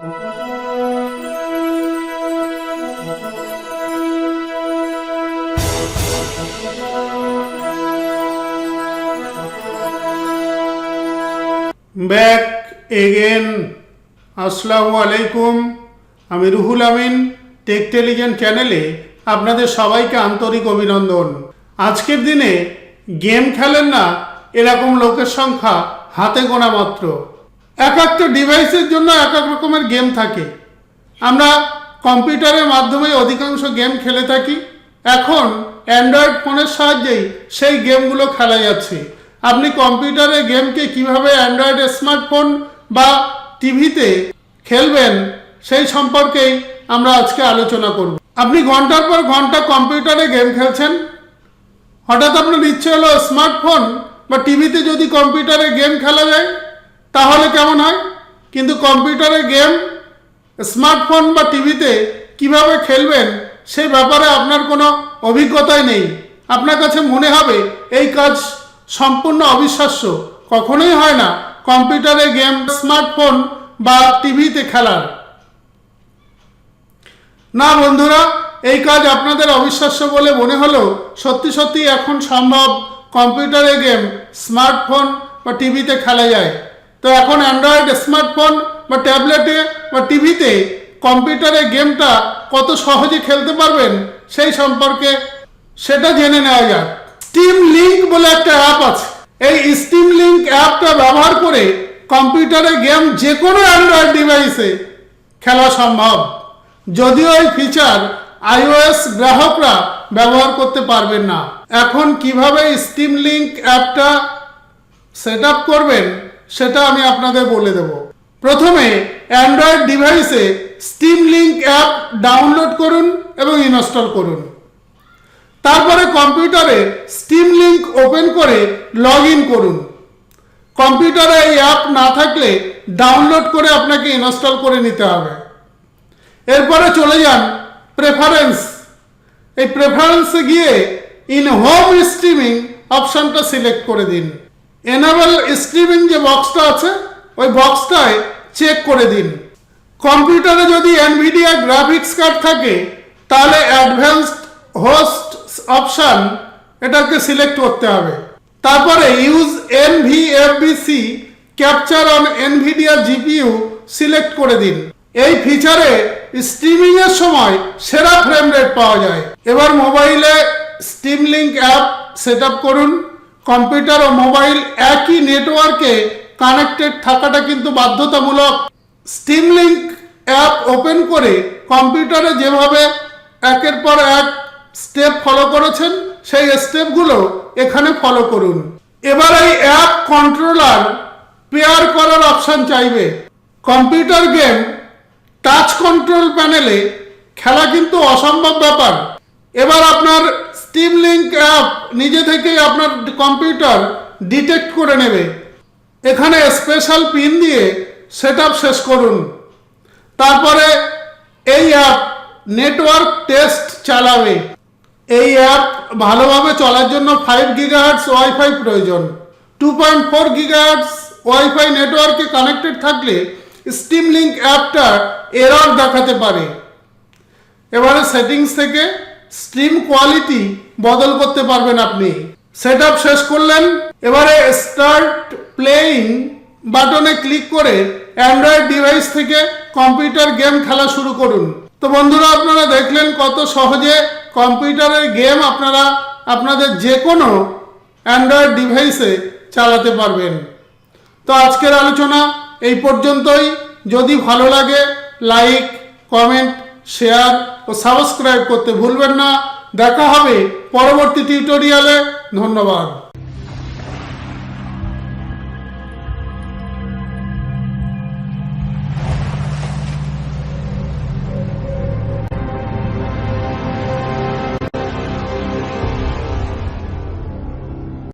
Back again. আসসালামু আলাইকুম। আমি রুহুল আমিন, টেকটেলিজেন্ট চ্যানেলে আপনাদের সবাইকে আন্তরিক অভিনন্দন। আজকের দিনে গেম খেলেন না এরকম লোকের সংখ্যা হাতে গোনা মাত্র। এক একটা ডিভাইসের জন্য এক এক রকমের গেম থাকে। আমরা কম্পিউটারের মাধ্যমে অধিকাংশ গেম খেলে থাকি। এখন অ্যান্ড্রয়েড ফোনের সাহায্যেই সেই গেমগুলো খেলা যাচ্ছে। আপনি কম্পিউটারের গেমকে কিভাবে অ্যান্ড্রয়েড স্মার্টফোন বা টিভিতে খেলবেন সেই সম্পর্কেই আমরা আজকে আলোচনা করব। আপনি ঘন্টার পর ঘন্টা কম্পিউটারে গেম খেলছেন, হঠাৎ আপনার ইচ্ছে হলো স্মার্টফোন বা টিভিতে যদি কম্পিউটারে গেম খেলা যায় তাহলে কেমন হয়, কিন্তু কম্পিউটারে গেম স্মার্টফোন বা টিভিতে কিভাবে খেলবেন সেই ব্যাপারে আপনার কোনো অভিজ্ঞতাই নেই। আপনার কাছে মনে হবে এই কাজ সম্পূর্ণ অবিশ্বাস্য, কখনোই হয় না কম্পিউটারে গেম স্মার্টফোন বা টিভিতে খেলার। না বন্ধুরা, এই কাজ আপনাদের অবিশ্বাস্য বলে মনে হলেও সত্যি সত্যি এখন সম্ভব কম্পিউটারে গেম স্মার্টফোন বা টিভিতে খেলা যায়। তো এখন অ্যান্ড্রয়েড স্মার্টফোন বা ট্যাবলেটে বা টিভিতে কম্পিউটারে গেমটা কত সহজে খেলতে পারবেন সেই সম্পর্কে সেটা জেনে নেওয়া যাক। স্টিম লিঙ্ক বলে একটা অ্যাপ আছে। এই স্টিম লিঙ্ক অ্যাপটা ব্যবহার করে কম্পিউটারে গেম যে কোনো অ্যান্ড্রয়েড ডিভাইসে খেলা সম্ভব, যদিও এই ফিচার iOS গ্রাহকরা ব্যবহার করতে পারবেন না। এখন কিভাবে স্টিম লিঙ্ক অ্যাপটা সেট আপ করবেন সেটা আমি আপনাদের বলে দেব। প্রথমে অ্যান্ড্রয়েড ডিভাইসে স্টিম লিঙ্ক অ্যাপ ডাউনলোড করুন এবং ইনস্টল করুন। তারপরে কম্পিউটারে স্টিম লিঙ্ক ওপেন করে লগ ইন করুন। কম্পিউটারে এই অ্যাপ না থাকলে ডাউনলোড করে আপনাকে ইনস্টল করে নিতে হবে। এরপরে চলে যান প্রেফারেন্স। এই প্রেফারেন্সে গিয়ে ইন হোম স্ট্রিমিং অপশানটা সিলেক্ট করে দিন। এনেবল স্ট্রিমিং যে বক্সটা আছে ওই বক্সটায় চেক করে দিন। কম্পিউটারে যদি এনভিডিয়া গ্রাফিক্স কার্ড থাকে তাহলে অ্যাডভান্সড হোস্ট অপশান এটাকে সিলেক্ট করতে হবে। তারপরে use NVFBC capture on Nvidia GPU select করে দিন। এই ফিচারে স্ট্রিমিং এর সময় সেরা ফ্রেম রেট পাওয়া যায়। এবার মোবাইলে steam link app set up করুন। কম্পিউটার ও মোবাইল একই নেটওয়ার্কে কানেক্টেড থাকাটা কিন্তু বাধ্যতামূলক। স্টিম লিঙ্ক অ্যাপ ওপেন করে কম্পিউটারে যেভাবে একের পর এক স্টেপ ফলো করেছেন সেই স্টেপগুলো এখানে ফলো করুন। এবার এই অ্যাপ কন্ট্রোলার পেয়ার করার অপশন চাইবে। কম্পিউটার গেম টাচ কন্ট্রোল প্যানেলে খেলা কিন্তু অসম্ভব ব্যাপার। এবার আপনার স্টিম লিঙ্ক অ্যাপ নিজে থেকেই আপনার কম্পিউটার ডিটেক্ট করে নেবে। এখানে স্পেশাল পিন দিয়ে সেট আপ শেষ করুন। তারপরে এই অ্যাপ নেটওয়ার্ক টেস্ট চালাবে। এই অ্যাপ ভালোভাবে চলার জন্য 5 গিগাহার্টজ ওয়াইফাই প্রয়োজন। 2.4 গিগাহার্টজ ওয়াইফাই নেটওয়ার্কে কানেক্টেড থাকলে স্টিম লিঙ্ক অ্যাপটা এরর দেখাতে পারে। এবারে সেটিংস থেকে স্ট্রিম কোয়ালিটি বদল করতে পারবেন আপনি। সেট আপ শেষ করলেন। এবারে স্টার্ট প্লেইং বাটনে ক্লিক করে অ্যান্ড্রয়েড ডিভাইস থেকে কম্পিউটার গেম খেলা শুরু করুন। তো বন্ধুরা, আপনারা দেখলেন কত সহজে কম্পিউটারের গেম আপনারা আপনাদের যে কোনো অ্যান্ড্রয়েড ডিভাইসে চালাতে পারবেন। তো আজকের আলোচনা এই পর্যন্তই। যদি ভালো লাগে লাইক, কমেন্ট, শেয়ার ও সাবস্ক্রাইব করতে ভুলবেন না। দেখা হবে পরবর্তী টিউটোরিয়ালে। ধন্যবাদ।